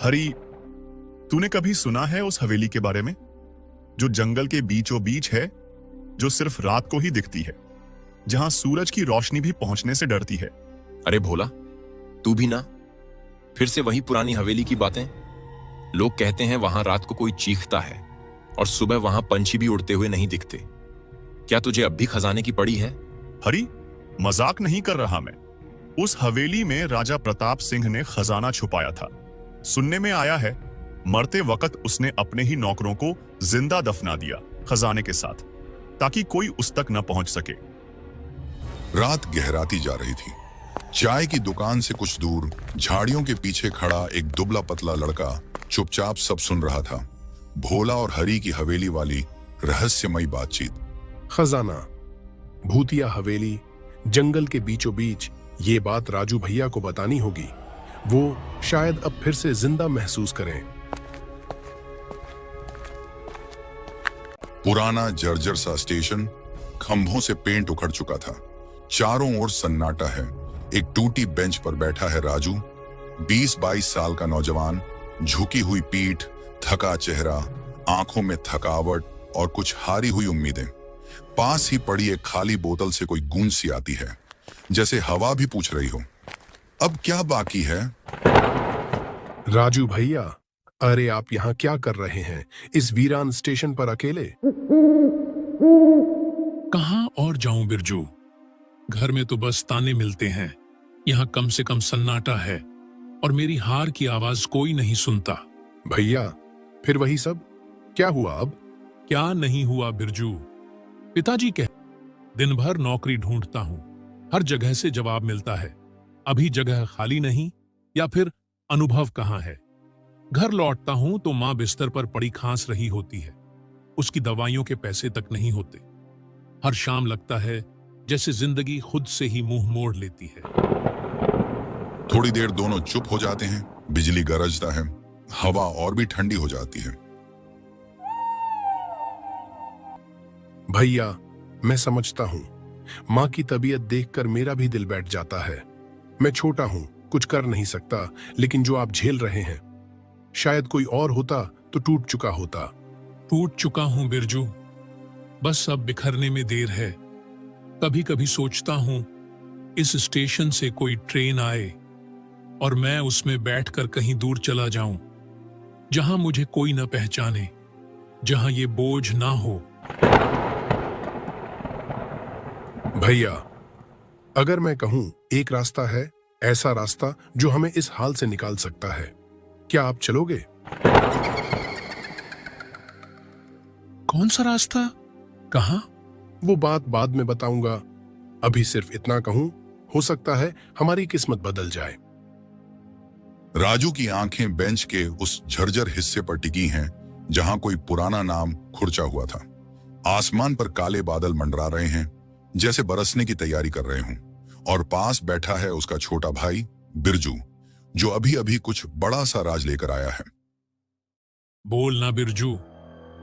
हरी, तूने कभी सुना है उस हवेली के बारे में जो जंगल के बीचों बीच है, जो सिर्फ रात को ही दिखती है, जहां सूरज की रोशनी भी पहुंचने से डरती है? अरे भोला, तू भी ना फिर से वही पुरानी हवेली की बातें। लोग कहते हैं वहां रात को कोई चीखता है और सुबह वहां पंछी भी उड़ते हुए नहीं दिखते। क्या तुझे अब भी खजाने की पड़ी है? हरी, मजाक नहीं कर रहा मैं। उस हवेली में राजा प्रताप सिंह ने खजाना छुपाया था। सुनने में आया है मरते वक्त उसने अपने ही नौकरों को जिंदा दफना दिया खजाने के साथ, ताकि कोई उस तक न पहुंच सके। रात गहराती जा रही थी। चाय की दुकान से कुछ दूर झाड़ियों के पीछे खड़ा एक दुबला पतला लड़का चुपचाप सब सुन रहा था। भोला और हरी की हवेली वाली रहस्यमयी बातचीत। खजाना, भूतिया हवेली, जंगल के बीचों बीच। ये बात राजू भैया को बतानी होगी। वो शायद अब फिर से जिंदा महसूस करें। पुराना जर्जर सा स्टेशन, खंभों से पेंट उखड़ चुका था। चारों ओर सन्नाटा है। एक टूटी बेंच पर बैठा है राजू, 20-22 साल का नौजवान, झुकी हुई पीठ, थका चेहरा, आंखों में थकावट और कुछ हारी हुई उम्मीदें। पास ही पड़ी एक खाली बोतल से कोई गूंज सी आती है, जैसे हवा भी पूछ रही हो, अब क्या बाकी है? राजू भैया, अरे आप यहाँ क्या कर रहे हैं इस वीरान स्टेशन पर अकेले? कहाँ और जाऊं बिरजू, घर में तो बस ताने मिलते हैं। यहाँ कम से कम सन्नाटा है और मेरी हार की आवाज कोई नहीं सुनता। भैया, फिर वही सब? क्या हुआ अब? क्या नहीं हुआ बिरजू? पिताजी कह दिन भर नौकरी ढूंढता हूं, हर जगह से जवाब मिलता है अभी जगह खाली नहीं, या फिर अनुभव कहाँ है। घर लौटता हूं तो मां बिस्तर पर पड़ी खांस रही होती है, उसकी दवाइयों के पैसे तक नहीं होते। हर शाम लगता है जैसे जिंदगी खुद से ही मुंह मोड़ लेती है। थोड़ी देर दोनों चुप हो जाते हैं। बिजली गरजता है, हवा और भी ठंडी हो जाती है। भैया, मैं समझता हूँ। माँ की तबीयत देखकर मेरा भी दिल बैठ जाता है। मैं छोटा हूँ, कुछ कर नहीं सकता, लेकिन जो आप झेल रहे हैं, शायद कोई और होता तो टूट चुका होता। टूट चुका हूं बिरजू, बस अब बिखरने में देर है। कभी कभी सोचता हूं इस स्टेशन से कोई ट्रेन आए और मैं उसमें बैठकर कहीं दूर चला जाऊं, जहां मुझे कोई न पहचाने, जहां ये बोझ ना हो। भैया, अगर मैं कहूं एक रास्ता है, ऐसा रास्ता जो हमें इस हाल से निकाल सकता है, क्या आप चलोगे? कौन सा रास्ता? कहां? वो बात बाद में बताऊंगा। अभी सिर्फ इतना कहूं, हो सकता है हमारी किस्मत बदल जाए। राजू की आंखें बेंच के उस झरझर हिस्से पर टिकी हैं जहां कोई पुराना नाम खुरचा हुआ था। आसमान पर काले बादल मंडरा रहे हैं, जैसे बरसने की तैयारी कर रहे हों, और पास बैठा है उसका छोटा भाई बिरजू, जो अभी अभी कुछ बड़ा सा राज लेकर आया है। बोल ना बिरजू,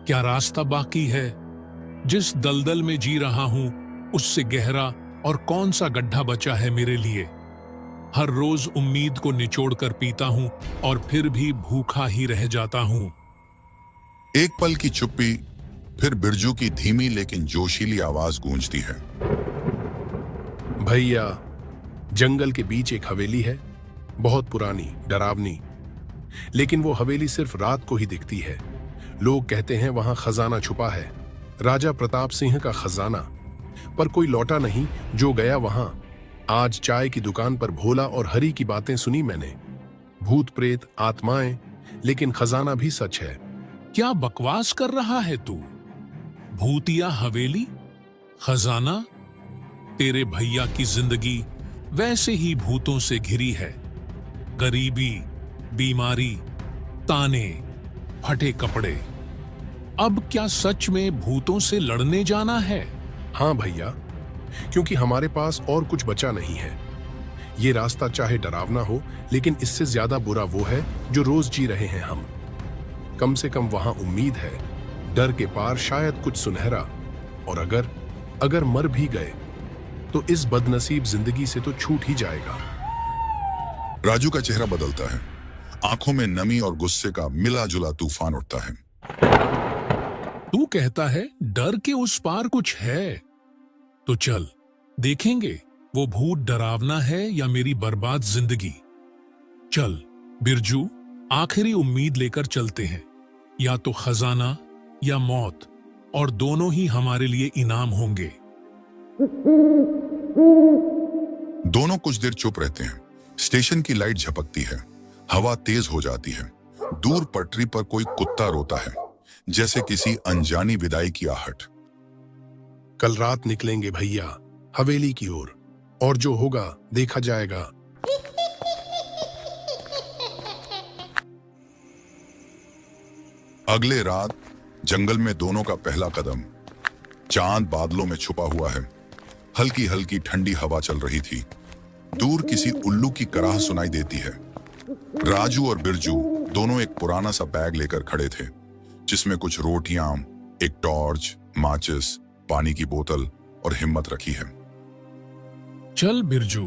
क्या रास्ता बाकी है? जिस दलदल में जी रहा हूं उससे गहरा और कौन सा गड्ढा बचा है मेरे लिए? हर रोज उम्मीद को निचोड़ कर पीता हूं और फिर भी भूखा ही रह जाता हूं। एक पल की चुप्पी, फिर बिरजू की धीमी लेकिन जोशीली आवाज गूंजती है। भैया, जंगल के बीच एक हवेली है, बहुत पुरानी, डरावनी, लेकिन वो हवेली सिर्फ रात को ही दिखती है। लोग कहते हैं वहां खजाना छुपा है, राजा प्रताप सिंह का खजाना, पर कोई लौटा नहीं जो गया वहां। आज चाय की दुकान पर भोला और हरी की बातें सुनी मैंने, भूत प्रेत, आत्माएं, लेकिन खजाना भी सच है। क्या बकवास कर रहा है तू? भूतिया हवेली, खजाना? तेरे भैया की जिंदगी वैसे ही भूतों से घिरी है। गरीबी, बीमारी, ताने, फटे कपड़े। अब क्या सच में भूतों से लड़ने जाना है? हाँ भैया, क्योंकि हमारे पास और कुछ बचा नहीं है। ये रास्ता चाहे डरावना हो, लेकिन इससे ज्यादा बुरा वो है जो रोज जी रहे हैं हम। कम से कम वहां उम्मीद है, डर के पार शायद कुछ सुनहरा। और अगर मर भी गए तो इस बदनसीब जिंदगी से तो छूट ही जाएगा। राजू का चेहरा बदलता है। आंखों में नमी और गुस्से का मिला जुला तूफान उठता है। तू कहता है डर के उस पार कुछ है, तो चल देखेंगे वो भूत डरावना है या मेरी बर्बाद जिंदगी। चल बिरजू, आखिरी उम्मीद लेकर चलते हैं, या तो खजाना या मौत, और दोनों ही हमारे लिए इनाम होंगे। दोनों कुछ देर चुप रहते हैं। स्टेशन की लाइट झपकती है, हवा तेज हो जाती है। दूर पटरी पर कोई कुत्ता रोता है, जैसे किसी अनजानी विदाई की आहट। कल रात निकलेंगे भैया हवेली की ओर, और जो होगा देखा जाएगा। अगले रात जंगल में दोनों का पहला कदम। चांद बादलों में छुपा हुआ है, हल्की हल्की ठंडी हवा चल रही थी। दूर किसी उल्लू की कराह सुनाई देती है। राजू और बिरजू दोनों एक पुराना सा बैग लेकर खड़े थे, जिसमें कुछ रोटियां, एक टॉर्च, माचिस, पानी की बोतल और हिम्मत रखी है। चल बिरजू,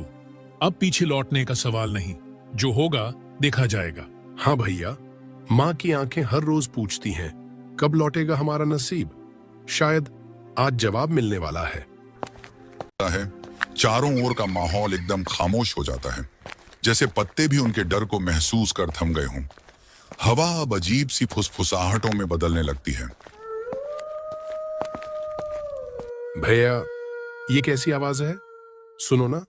अब पीछे लौटने का सवाल नहीं, जो होगा देखा जाएगा। हाँ भैया, माँ की आंखें हर रोज पूछती हैं कब लौटेगा हमारा नसीब। शायद आज जवाब मिलने वाला है। चारों ओर का माहौल एकदम खामोश हो जाता है, जैसे पत्ते भी उनके डर को महसूस कर थम गए हों। हवा अब अजीब सी फुसफुसाहटों में बदलने लगती है। भैया, ये कैसी आवाज है? सुनो ना,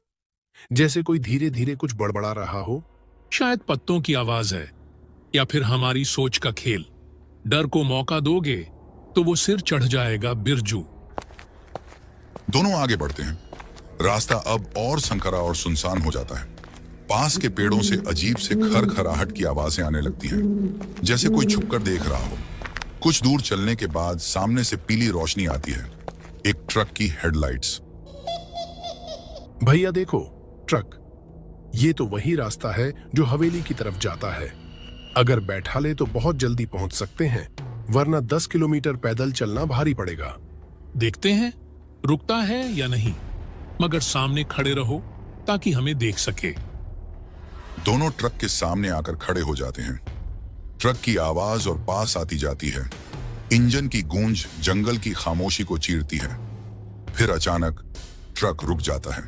जैसे कोई धीरे धीरे कुछ बड़बड़ा रहा हो। शायद पत्तों की आवाज है, या फिर हमारी सोच का खेल। डर को मौका दोगे तो वो सिर चढ़ जाएगा बिरजू। दोनों आगे बढ़ते हैं। रास्ता अब और संकरा और सुनसान हो जाता है। पास के पेड़ों से अजीब से खरखराहट की आवाजें आने लगती हैं, जैसे कोई छुपकर देख रहा हो। कुछ दूर चलने के बाद सामने से पीली रोशनी आती है, एक ट्रक की हेडलाइट्स। भैया देखो, ट्रक। ये तो वही रास्ता है जो हवेली की तरफ जाता है। अगर बैठा ले तो बहुत जल्दी पहुंच सकते हैं, वरना 10 किलोमीटर पैदल चलना भारी पड़ेगा। देखते हैं रुकता है या नहीं, मगर सामने खड़े रहो ताकि हमें देख सके। दोनों ट्रक के सामने आकर खड़े हो जाते हैं। ट्रक की आवाज और पास आती जाती है। इंजन की गूंज जंगल की खामोशी को चीरती है। फिर अचानक ट्रक रुक जाता है।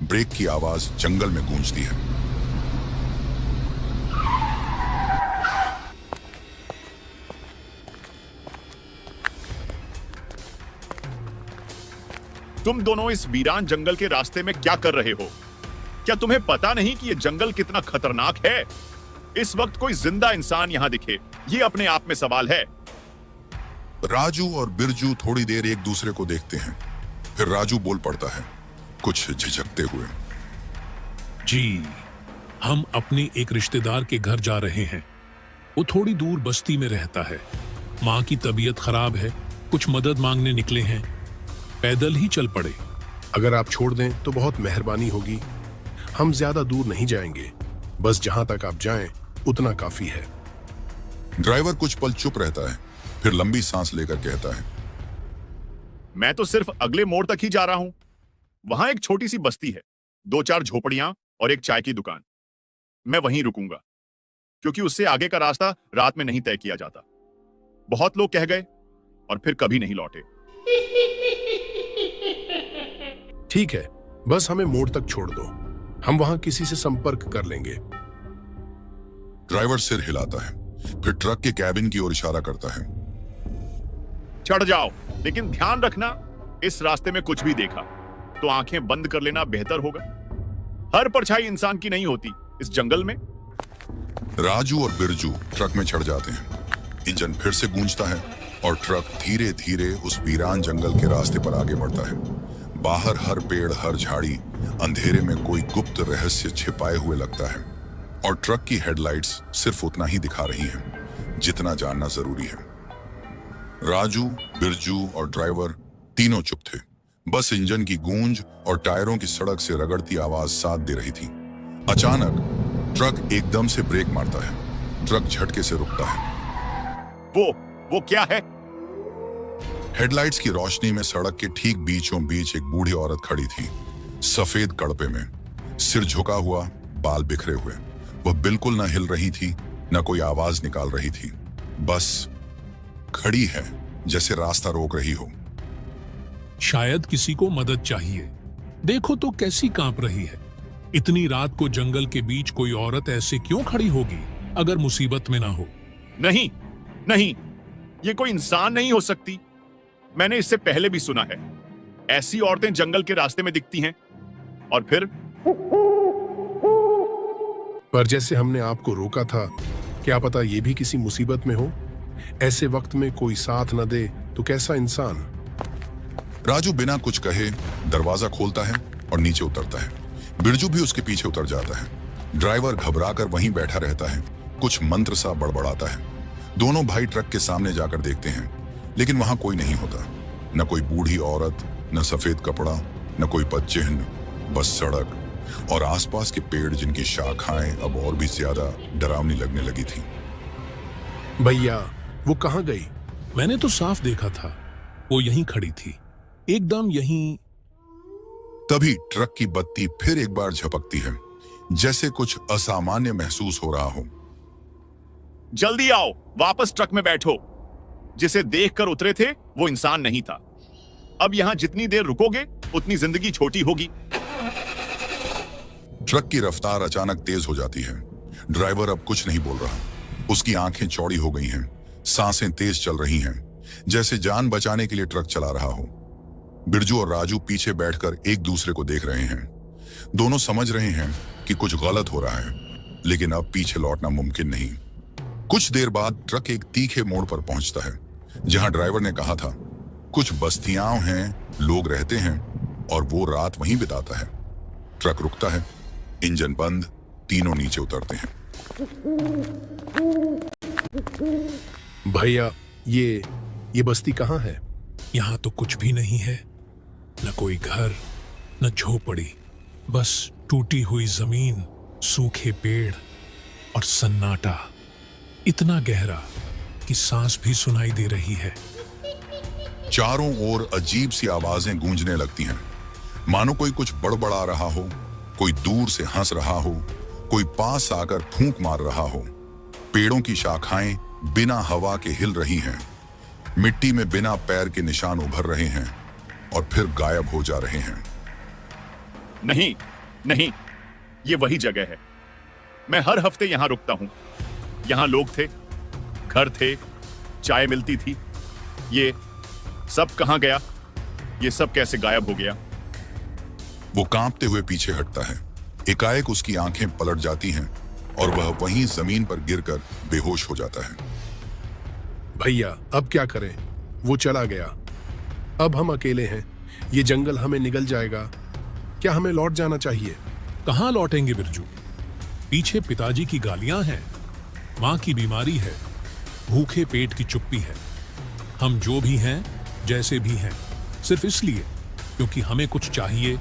ब्रेक की आवाज जंगल में गूंजती है। तुम दोनों इस वीरान जंगल के रास्ते में क्या कर रहे हो? क्या तुम्हें पता नहीं कि यह जंगल कितना खतरनाक है? इस वक्त कोई जिंदा इंसान यहां दिखे, यह अपने आप में सवाल है। राजू और बिरजू थोड़ी देर एक दूसरे को देखते हैं। फिर राजू बोल पड़ता है, कुछ झिझकते हुए। जी, हम अपने एक रिश्तेदार के घर जा रहे हैं। वो थोड़ी दूर बस्ती में रहता है। माँ की तबीयत खराब है, कुछ मदद मांगने निकले हैं। पैदल ही चल पड़े। अगर आप छोड़ दें तो बहुत मेहरबानी होगी। हम ज्यादा दूर नहीं जाएंगे, बस जहां तक आप जाएं उतना काफी है। ड्राइवर कुछ पल चुप रहता है, फिर लंबी सांस लेकर कहता है, मैं तो सिर्फ अगले मोड़ तक ही जा रहा हूं। वहां एक छोटी सी बस्ती है, 2-4 झोपड़ियां और एक चाय की दुकान। मैं वहीं रुकूंगा, क्योंकि उससे आगे का रास्ता रात में नहीं तय किया जाता। बहुत लोग कह गए और फिर कभी नहीं लौटे। ठीक है, बस हमें मोड़ तक छोड़ दो, हम वहां किसी से संपर्क कर लेंगे। ड्राइवर सिर हिलाता है, फिर ट्रक के कैबिन की ओर इशारा करता है। चढ़ जाओ, लेकिन ध्यान रखना, इस रास्ते में कुछ भी देखा तो आंखें बंद कर लेना बेहतर होगा। हर परछाई इंसान की नहीं होती इस जंगल में। राजू और बिरजू ट्रक में चढ़ जाते हैं। इंजन फिर से गूंजता है और ट्रक धीरे धीरे उस वीरान जंगल के रास्ते पर आगे बढ़ता है। बाहर हर पेड़, हर झाड़ी अंधेरे में कोई गुप्त रहस्य छिपाए हुए लगता है, और ट्रक की हेडलाइट्स सिर्फ उतना ही दिखा रही हैं जितना जानना जरूरी है। राजू, बिरजू और ड्राइवर तीनों चुप थे। बस इंजन की गूंज और टायरों की सड़क से रगड़ती आवाज साथ दे रही थी। अचानक ट्रक एकदम से ब्रेक मारता है। ट्रक झटके से रुकता है। वो क्या है? हेडलाइट्स की रोशनी में सड़क के ठीक बीचों बीच एक बूढ़ी औरत खड़ी थी, सफेद कड़पे में, सिर झुका हुआ, बाल बिखरे हुए। वह बिल्कुल न हिल रही थी, न कोई आवाज निकाल रही थी, बस खड़ी है जैसे रास्ता रोक रही हो। शायद किसी को मदद चाहिए। देखो तो कैसी कांप रही है। इतनी रात को जंगल के बीच कोई औरत ऐसे क्यों खड़ी होगी अगर मुसीबत में ना हो? नहीं नहीं, ये कोई इंसान नहीं हो सकती। मैंने इससे पहले भी सुना है, ऐसी औरतें जंगल के रास्ते में दिखती हैं और फिर। पर जैसे हमने आपको रोका था, क्या पता ये भी किसी मुसीबत में हो। ऐसे वक्त में कोई साथ न दे तो कैसा इंसान। राजू बिना कुछ कहे दरवाजा खोलता है और नीचे उतरता है। बिरजू भी उसके पीछे उतर जाता है। ड्राइवर घबराकर वहीं बैठा रहता है, कुछ मंत्र सा बड़बड़ाता है। दोनों भाई ट्रक के सामने जाकर देखते हैं, लेकिन वहां कोई नहीं होता। न कोई बूढ़ी औरत, न सफेद कपड़ा, न कोई पदचिह्न, बस सड़क और आसपास के पेड़ जिनकी शाखाएं अब और भी ज्यादा डरावनी लगने लगी थी। भैया, वो कहाँ गई? मैंने तो साफ देखा था, वो यहीं खड़ी थी, एकदम यहीं। तभी ट्रक की बत्ती फिर एक बार झपकती है, जैसे कुछ असामान्य महसूस हो रहा हो। जल्दी आओ, वापस ट्रक में बैठो। जिसे देखकर उतरे थे वो इंसान नहीं था। अब यहां जितनी देर रुकोगे उतनी जिंदगी छोटी होगी। ट्रक की रफ्तार अचानक तेज हो जाती है। ड्राइवर अब कुछ नहीं बोल रहा। उसकी आंखें चौड़ी हो गई हैं, सांसें तेज चल रही हैं, जैसे जान बचाने के लिए ट्रक चला रहा हो। बिरजू और राजू पीछे बैठकर एक दूसरे को देख रहे हैं। दोनों समझ रहे हैं कि कुछ गलत हो रहा है, लेकिन अब पीछे लौटना मुमकिन नहीं। कुछ देर बाद ट्रक एक तीखे मोड़ पर पहुंचता है, जहां ड्राइवर ने कहा था कुछ बस्तियां हैं, लोग रहते हैं और वो रात वहीं बिताता है। ट्रक रुकता है, इंजन बंद, तीनों नीचे उतरते हैं। भैया, ये बस्ती कहाँ है? यहां तो कुछ भी नहीं है, न कोई घर, न झोपड़ी, बस टूटी हुई जमीन, सूखे पेड़ और सन्नाटा, इतना गहरा कि सांस भी सुनाई दे रही है। चारों ओर अजीब सी आवाजें गूंजने लगती हैं, मानो कोई कुछ बड़बड़ा रहा हो, कोई दूर से हंस रहा हो, कोई पास आकर फूंक मार रहा हो। पेड़ों की शाखाएं बिना हवा के हिल रही हैं, मिट्टी में बिना पैर के निशान उभर रहे हैं और फिर गायब हो जा रहे हैं। नहीं नहीं, ये वही जगह है। मैं हर हफ्ते यहां रुकता हूं। यहां लोग थे, घर थे, चाय मिलती थी। ये सब कहां गया? ये सब कैसे गायब हो गया? वो कांपते हुए पीछे हटता है। एकाएक उसकी आंखें पलट जाती हैं और वह वहीं जमीन पर गिरकर बेहोश हो जाता है। भैया, अब क्या करें? वो चला गया, अब हम अकेले हैं। ये जंगल हमें निगल जाएगा। क्या हमें लौट जाना चाहिए? कहां लौटेंगे बिरजू? पीछे पिताजी की गालियां हैं, मां की बीमारी है, भूखे पेट की चुप्पी है। हम जो भी हैं, जैसे भी हैं, सिर्फ इसलिए क्योंकि हमें कुछ चाहिए,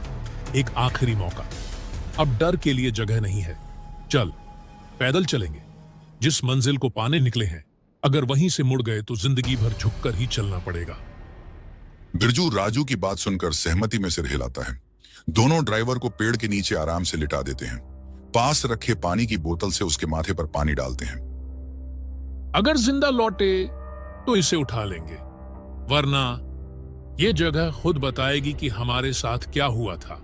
एक आखिरी मौका। अब डर के लिए जगह नहीं है। चल, पैदल चलेंगे। जिस मंजिल को पाने निकले हैं, अगर वहीं से मुड़ गए तो जिंदगी भर झुककर ही चलना पड़ेगा। बिरजू राजू की बात सुनकर सहमति में सिर हिलाता है। दोनों ड्राइवर को पेड़ के नीचे आराम से लिटा देते हैं। पास रखे पानी की बोतल से उसके माथे पर पानी डालते हैं। अगर जिंदा लौटे तो इसे उठा लेंगे, वरना यह जगह खुद बताएगी कि हमारे साथ क्या हुआ था।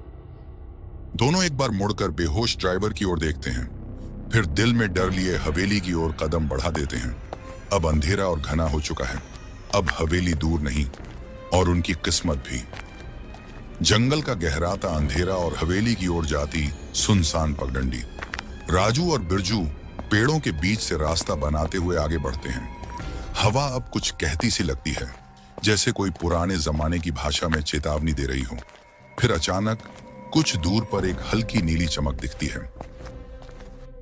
दोनों एक बार मुड़कर बेहोश ड्राइवर की ओर देखते हैं, फिर दिल में डर लिए हवेली की ओर कदम बढ़ा देते हैं। अब अंधेरा और घना हो चुका है। अब हवेली दूर नहीं और उनकी किस्मत भी। जंगल का गहराता अंधेरा और हवेली की ओर जाती सुनसान पगडंडी। राजू और बिरजू पेड़ों के बीच से रास्ता बनाते हुए आगे बढ़ते हैं। हवा अब कुछ कहती सी लगती है, जैसे कोई पुराने जमाने की भाषा में चेतावनी दे रही हो। फिर अचानक कुछ दूर पर एक हल्की नीली चमक दिखती है।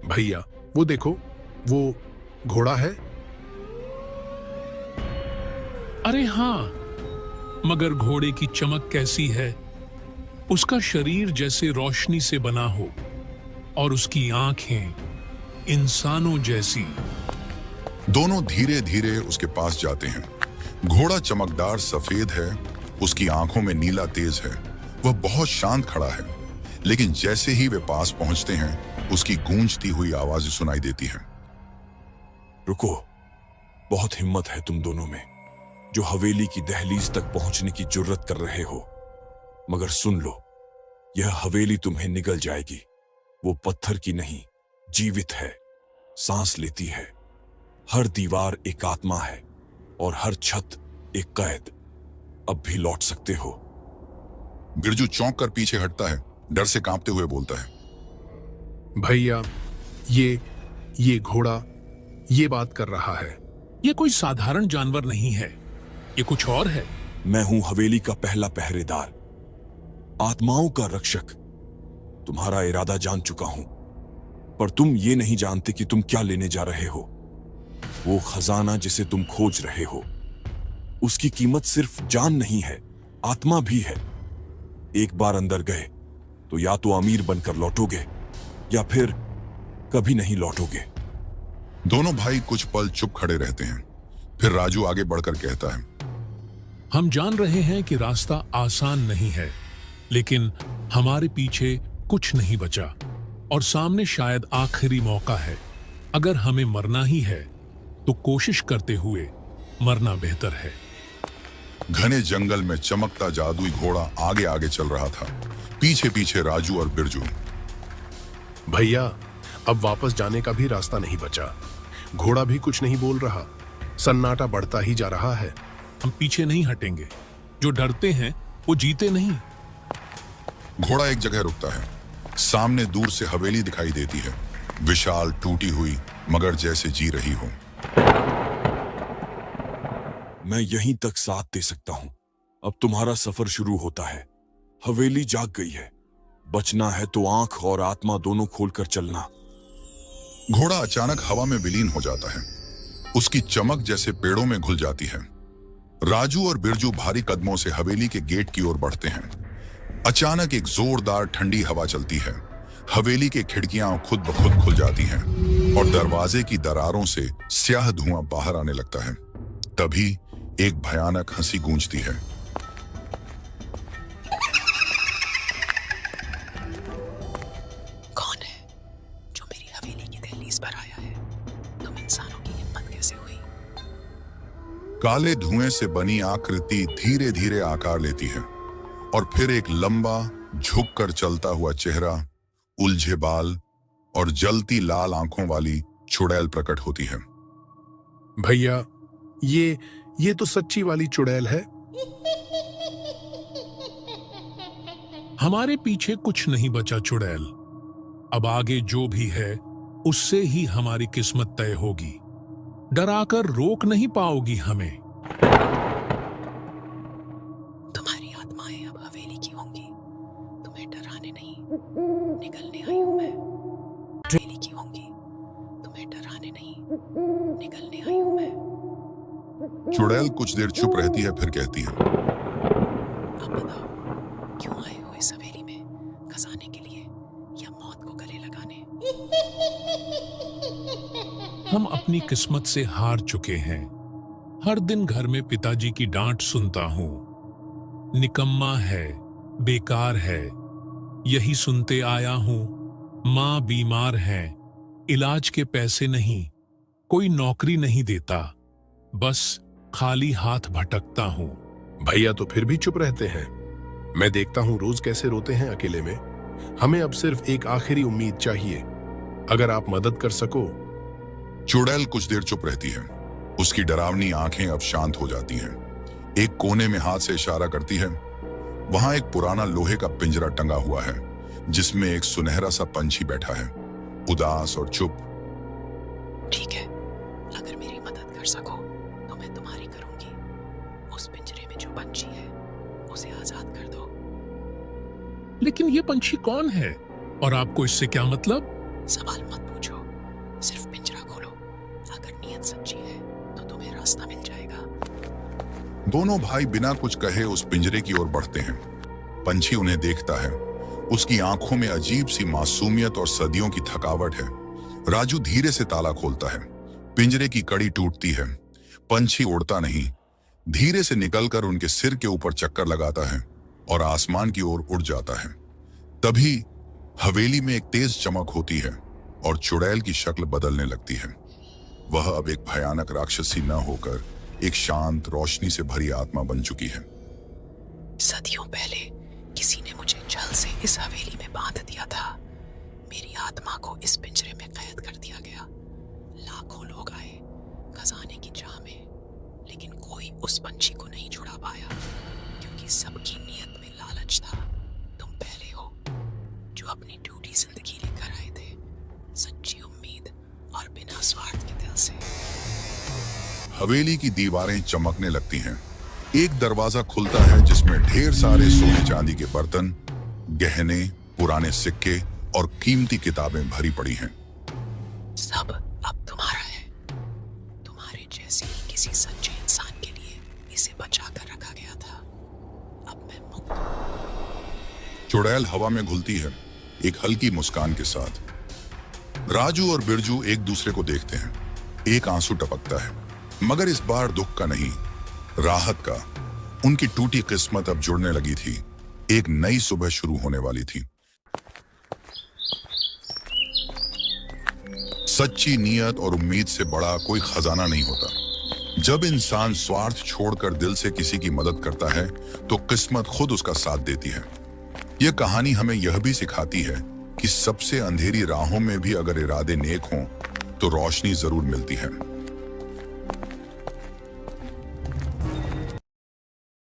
भैया, वो देखो, वो घोड़ा है। अरे हां, मगर घोड़े की चमक कैसी है? उसका शरीर जैसे रोशनी से बना हो और उसकी आंखें इंसानों जैसी। दोनों धीरे धीरे उसके पास जाते हैं। घोड़ा चमकदार सफेद है, उसकी आंखों में नीला तेज है। वह बहुत शांत खड़ा है, लेकिन जैसे ही वे पास पहुंचते हैं, उसकी गूंजती हुई आवाज सुनाई देती है। रुको, बहुत हिम्मत है तुम दोनों में, जो हवेली की दहलीज तक पहुंचने की जुर्रत कर रहे हो। मगर सुन लो, यह हवेली तुम्हें निगल जाएगी। वो पत्थर की नहीं, जीवित है, सांस लेती है। हर दीवार एक आत्मा है और हर छत एक कैद। अब भी लौट सकते हो। बिरजू चौंक कर पीछे हटता है, डर से कांपते हुए बोलता है, भैया, ये घोड़ा ये बात कर रहा है। ये कोई साधारण जानवर नहीं है, ये कुछ और है। मैं हूं हवेली का पहला पहरेदार, आत्माओं का रक्षक। तुम्हारा इरादा जान चुका हूं, पर तुम ये नहीं जानते कि तुम क्या लेने जा रहे हो। वो खजाना जिसे तुम खोज रहे हो, उसकी कीमत सिर्फ जान नहीं है, आत्मा भी है। एक बार अंदर गए तो या तो अमीर बनकर लौटोगे या फिर कभी नहीं लौटोगे। दोनों भाई कुछ पल चुप खड़े रहते हैं। फिर राजू आगे बढ़कर कहता है, हम जान रहे हैं कि रास्ता आसान नहीं है, लेकिन हमारे पीछे कुछ नहीं बचा और सामने शायद आखिरी मौका है। अगर हमें मरना ही है तो कोशिश करते हुए मरना बेहतर है। घने जंगल में चमकता जादुई घोड़ा आगे आगे चल रहा था, पीछे पीछे राजू और बिरजू। भैया, अब वापस जाने का भी रास्ता नहीं बचा। घोड़ा भी कुछ नहीं बोल रहा, सन्नाटा बढ़ता ही जा रहा है। हम पीछे नहीं हटेंगे, जो डरते हैं वो जीते नहीं। घोड़ा एक जगह रुकता है। सामने दूर से हवेली दिखाई देती है, विशाल, टूटी हुई, मगर जैसे जी रही हो। मैं यहीं तक साथ दे सकता हूं। अब तुम्हारा सफर शुरू होता है। हवेली जाग गई है, बचना है तो आंख और आत्मा दोनों खोलकर चलना। घोड़ा अचानक हवा में विलीन हो जाता है, उसकी चमक जैसे पेड़ों में घुल जाती है। राजू और बिरजू भारी कदमों से हवेली के गेट की ओर बढ़ते हैं। अचानक एक जोरदार ठंडी हवा चलती है, हवेली की खिड़कियां खुद ब खुद खुल जाती हैं और दरवाजे की दरारों से स्याह धुआं बाहर आने लगता है। तभी एक भयानक हंसी गूंजती है। कौन है जो मेरी हवेली की दहलीज पर आया है? तुम इंसानों की हिम्मत कैसे हुई? काले धुएं से बनी आकृति धीरे धीरे आकार लेती है और फिर एक लंबा, झुककर चलता हुआ चेहरा, उलझे बाल और जलती लाल आंखों वाली चुड़ैल प्रकट होती है। भैया, ये तो सच्ची वाली चुड़ैल है। हमारे पीछे कुछ नहीं बचा चुड़ैल। अब आगे जो भी है उससे ही हमारी किस्मत तय होगी। डराकर रोक नहीं पाओगी हमें। तुम्हारी आत्माएं अब हवेली की होंगी। तुम्हें डराने नहीं, निकलने आई हूं मैं। हवेली की होंगी। तुम्हें डराने नहीं, निकलने आई हूं मैं। चुड़ैल कुछ देर चुप रहती है, फिर कहती है, अब बताओ, क्यों आए हो इस हवेली में? खजाने के लिए या मौत को गले लगाने? हम अपनी किस्मत से हार चुके हैं। हर दिन घर में पिताजी की डांट सुनता हूं। निकम्मा है, बेकार है, यही सुनते आया हूं। मां बीमार है, इलाज के पैसे नहीं, कोई नौकरी नहीं देता, बस खाली हाथ भटकता हूं। भैया तो फिर भी चुप रहते हैं। मैं देखता हूं रोज कैसे रोते हैं अकेले में। हमें अब सिर्फ एक आखिरी उम्मीद चाहिए, अगर आप मदद कर सको। चुड़ैल कुछ देर चुप रहती है, उसकी डरावनी आंखें अब शांत हो जाती हैं। एक कोने में हाथ से इशारा करती है। वहां एक पुराना लोहे का पिंजरा टंगा हुआ है, जिसमें एक सुनहरा सा पंछी बैठा है, उदास और चुप। ठीक है, अगर मेरी मदद कर सको तो मैं तुम्हारी करूंगी। उस पिंजरे में जो पंछी है उसे आजाद कर दो। लेकिन ये पंछी कौन है और आपको इससे क्या मतलब? सवाल मत पूछो, सिर्फ पिंजरा खोलो। अगर नीयत सच्ची है तो तुम्हें रास्ता मिल जाएगा। दोनों भाई बिना कुछ कहे उस पिंजरे की ओर बढ़ते हैं। पंछी उन्हें देखता है, उसकी आंखों में अजीब सी मासूमियत और सदियों की थकावट है। राजू धीरे से ताला खोलता है, पिंजरे की कड़ी टूटती है। पंछी उड़ता नहीं, धीरे से निकलकर उनके सिर के ऊपर चक्कर लगाता है और आसमान की ओर उड़ जाता है। तभी हवेली में एक तेज चमक होती है और चुड़ैल की शक्ल बदलने लगती है। वह अब एक भयानक राक्षसी न होकर एक शांत रोशनी से भरी आत्मा बन चुकी है। सदियों पहले किसी ने मुझे जल से इस हवेली में बांध दिया था। मेरी आत्मा को इस पिंजरे में कैद कर दिया गया। लाखों लोग आए खजाने की चाह में, लेकिन कोई उस पंछी को नहीं छुड़ा पाया, क्योंकि सबकी नीयत में लालच था। तुम पहले हो जो अपनी ड्यूटी जिंदगी लेकर आए थे, सच्ची उम्मीद और बिना स्वार्थ के दिल से। हवेली की दीवारें चमकने लगती हैं। एक दरवाजा खुलता है जिसमें ढेर सारे सोने चांदी के बर्तन, गहने, पुराने सिक्के और कीमती किताबें भरी पड़ी हैं। सब अब तुम्हारा है। तुम्हारे जैसे ही किसी सच्चे इंसान के लिए इसे बचा कर रखा गया था। अब मैं मुक्त हूं। चुड़ैल हवा में घुलती है, एक हल्की मुस्कान के साथ। राजू और बिरजू एक दूसरे को देखते हैं। एक आंसू टपकता है, मगर इस बार दुख का नहीं, राहत का। उनकी टूटी किस्मत अब जुड़ने लगी थी। एक नई सुबह शुरू होने वाली थी। सच्ची नीयत और उम्मीद से बड़ा कोई खजाना नहीं होता। जब इंसान स्वार्थ छोड़कर दिल से किसी की मदद करता है तो किस्मत खुद उसका साथ देती है। यह कहानी हमें यह भी सिखाती है कि सबसे अंधेरी राहों में भी अगर इरादे नेक हों तो रोशनी जरूर मिलती है।